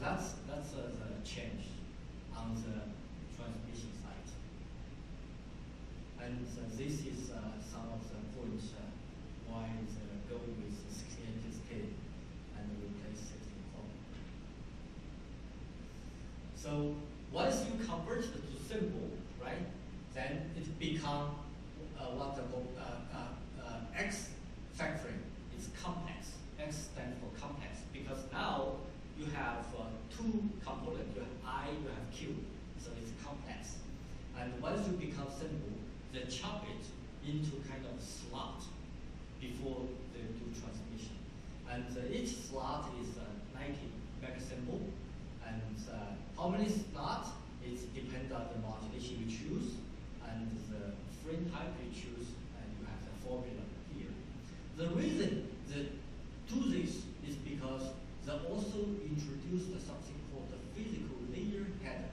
that's the change on the transmission side. And this is some of the points why the go with 16K and replace 64. So once you convert it to symbol, right, then it becomes what the X factoring. It's complex. X stands for complex because now you have two components. You have I, you have Q. So it's complex. And once you become symbol, they chop it into kind of slot before they do transmission. And each slot is 90 megasymbol. And how many slots? It depends on the modulation you choose and the frame type you choose, and you have the formula here. The reason they do this is because they also introduced something called the physical layer header.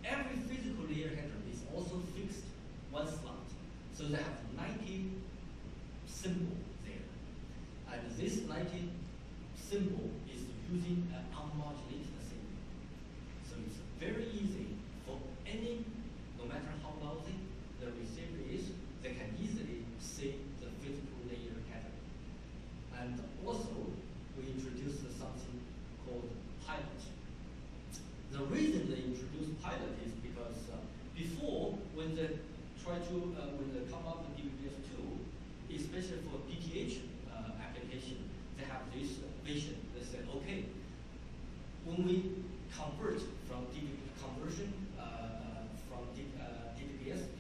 Every physical layer header is also fixed one slot. So they have 90 symbol there. And this 90 symbol is using an unmodulated signal. So it's very easy for any, no matter how lousy the receiver is, they can easily see the physical layer header. And also, we introduced something called pilot. The reason they introduced pilot is because before, when they try to, when they come up with DVB-S2, especially for PTH application, they have this vision. They said, okay, when we convert from conversion from DVB-S2,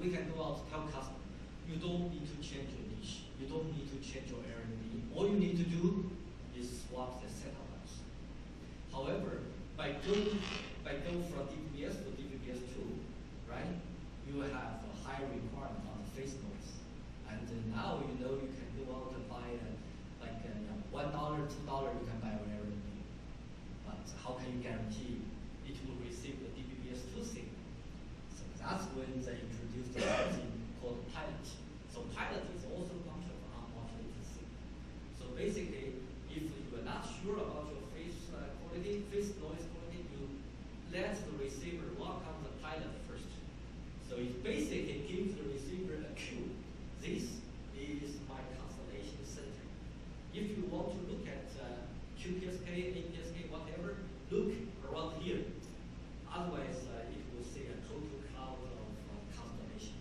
we can go out to tell customer, you don't need to change your niche. You don't need to change your R&D. All you need to do is swap the setup bus. However, by going from DVB-S to DVB-S2, right, you have a higher requirement on the phase noise. And now you know you can go out and buy $1, $2, you can buy an R&D. But how can you guarantee it will receive the DVB-S2 signal? So that's when they introduced something called pilot. So pilot is also a function of unmodulated signal. So basically, if you are not sure about your phase quality, phase noise quality, you let the receiver lock on the pilot first. So it basically gives the receiver a cue. This is my constellation center. If you want to look at QPSK, APSK, whatever, look around here. Otherwise, it will see a total cloud of constellation.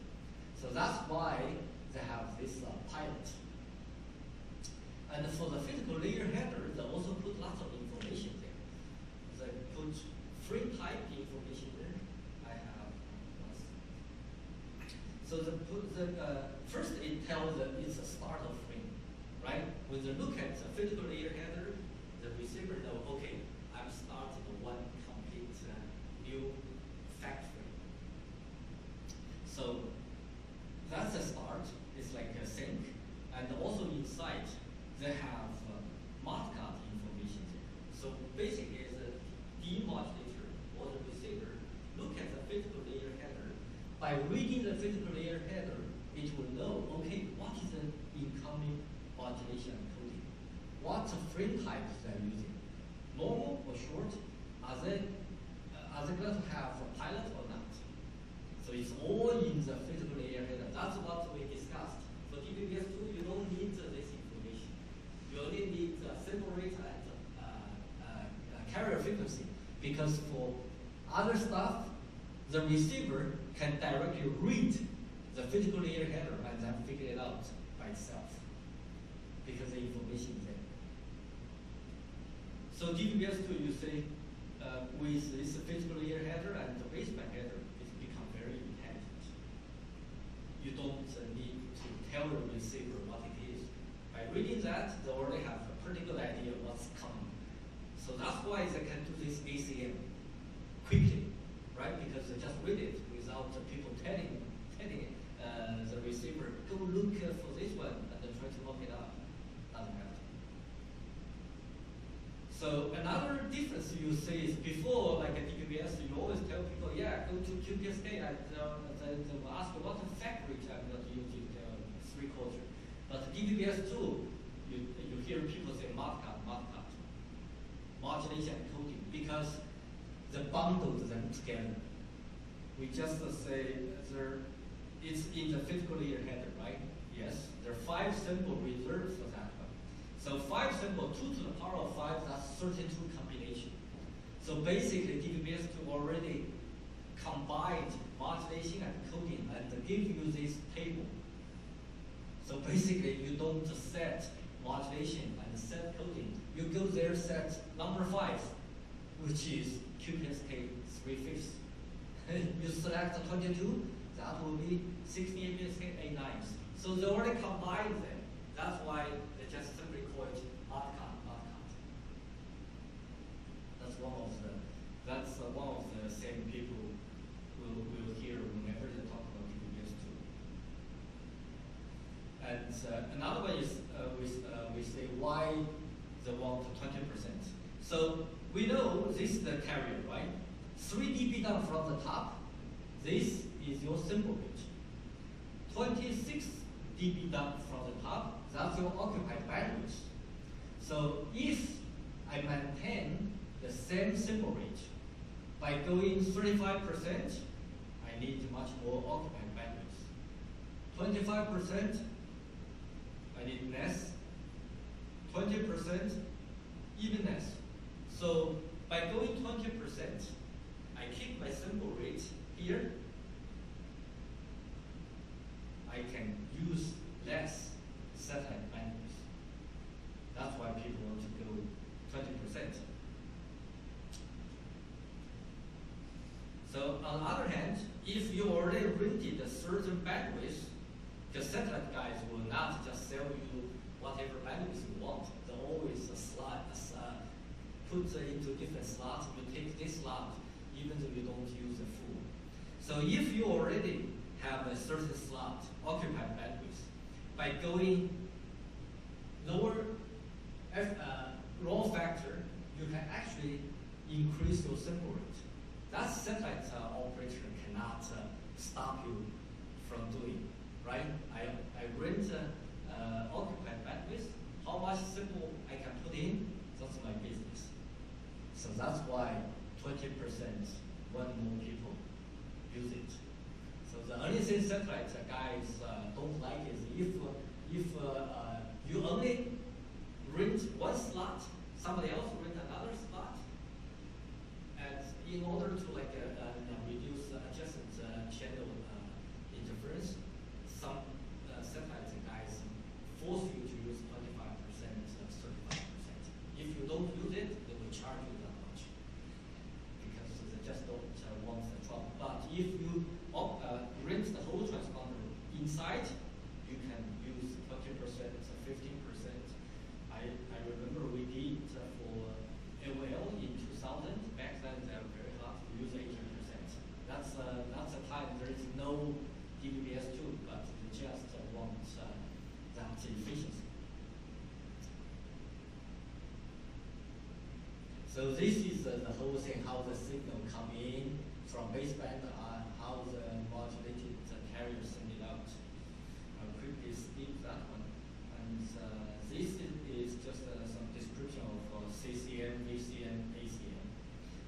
So that's why they have this pilot. And for the physical layer header, they also put lots of information there. They put frame type information there. I have. So first it tells that it's a start of frame, right? When they look at the physical layer header, the receiver knows, okay, I'm starting one complete new factory. So that's a start. It's like a sync. And also inside, they have modcard information there. So basically, the demodulator or the receiver look at the physical layer header. By reading the physical layer header, it will know, okay, what is the incoming modulation encoding? What frame types they're using? Normal or short? Are they going to have a pilot or not? So it's all in the physical layer header. That's what we discussed. For DVB-S2, you don't need this information. You only need sample rate and carrier frequency, because for other stuff, the receiver can directly read the physical layer header and then figure it out by itself, because the information is there. So DVB-S2, you say, with this physical layer header and the baseband header, it's become very intelligent. You don't need to tell the receiver what it is. By reading that, they already have a pretty good idea of what's coming. So that's why they can do this ACM quickly, right? Because they just read it without the people telling the receiver, go look for this one and then try to look it up. Doesn't have to. So another difference you see is before, like a DVB-S, you always tell people, yeah, go to QPSK, and they will ask what factory I'm not using 3/4. But DVB-S2, you hear people say modcard. modulation and coding because the bundled them together. We just say it's in the physical layer header, right? Yes, there are 5 symbol reserved for that one. So 5 symbol, 2 to the power of 5, that's 32 combination. So basically, DVB-S2 already combined modulation and coding and give you this table. So basically, you don't set modulation and set coding. You go there, set number 5, which is QPSK 3/5. You select 22, that will be 16 APSK 8/9. So they already combined them. That's why they just simply call it odd count. That's one of the same people will hear whenever they talk about DVB-S2. And another one is we say why they want 20%. So we know this is the carrier, right? 3 dB down from the top. This is your symbol rate. 26 dB down from the top. That's your occupied bandwidth. So if I maintain the same symbol rate by going 35%, I need much more occupied bandwidth. 25%, I need less. 20%, even less. So by going 20%, I keep my symbol rate here. I can use less satellite bandwidth. That's why people want to go 20%. So on the other hand, if you already rented a certain bandwidth, the satellite guys will not just sell you whatever bandwidth you want. They'll always put into different slots. You take this slot, even though you don't use the full. So if you already have a certain slot occupied bandwidth, by going lower raw factor, you can actually increase your symbol rate. That satellite operator cannot stop you from doing, right? I rent occupied bandwidth. How much symbol I can put in, that's my business. So that's why 20% one more people use it. So the only thing satellite guys don't like is if you only rent one slot, somebody else rent another slot, and in order to reduce adjacent channel interference, some satellite guys force you to use 25%, 35%. If you don't use it, they will charge you that much because they just don't want the trouble. But if you rent the whole transponder inside, you can use 20%, 15%. I remember we did for AOL in 2000. Back then they were very hard to use 18%. That's a time there is no DVB-S2, but they just want that efficiency. So this is the whole thing, how the signal come in from baseband, how the modulated carrier send it out. I'll quickly skip that one. And this is just some description of CCM, VCM, ACM.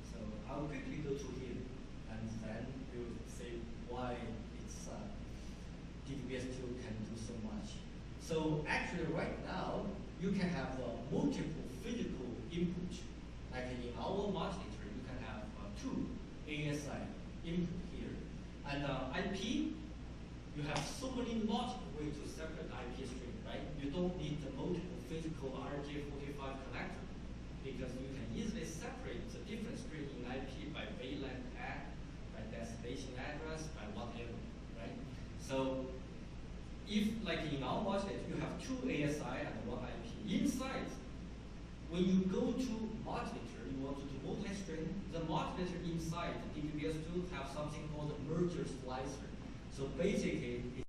So I'll quickly go to here, and then we'll see why it's DVB-S2 can do so much. So actually right now, you can have multiple physical input. Like in our modulator, you can have 2 ASI input here. And IP, you have so many multiple ways to separate IP string, right? You don't need the multiple physical RJ45 connector because you can easily separate the different string in IP by Waylon tag, by destination address, by whatever, right? So if, like in our modulator, you have 2 ASI and 1 IP. Inside, when you go to modulator, you want to do multi-string, the modulator inside the DVB-S2 have something called a merger splicer. So basically,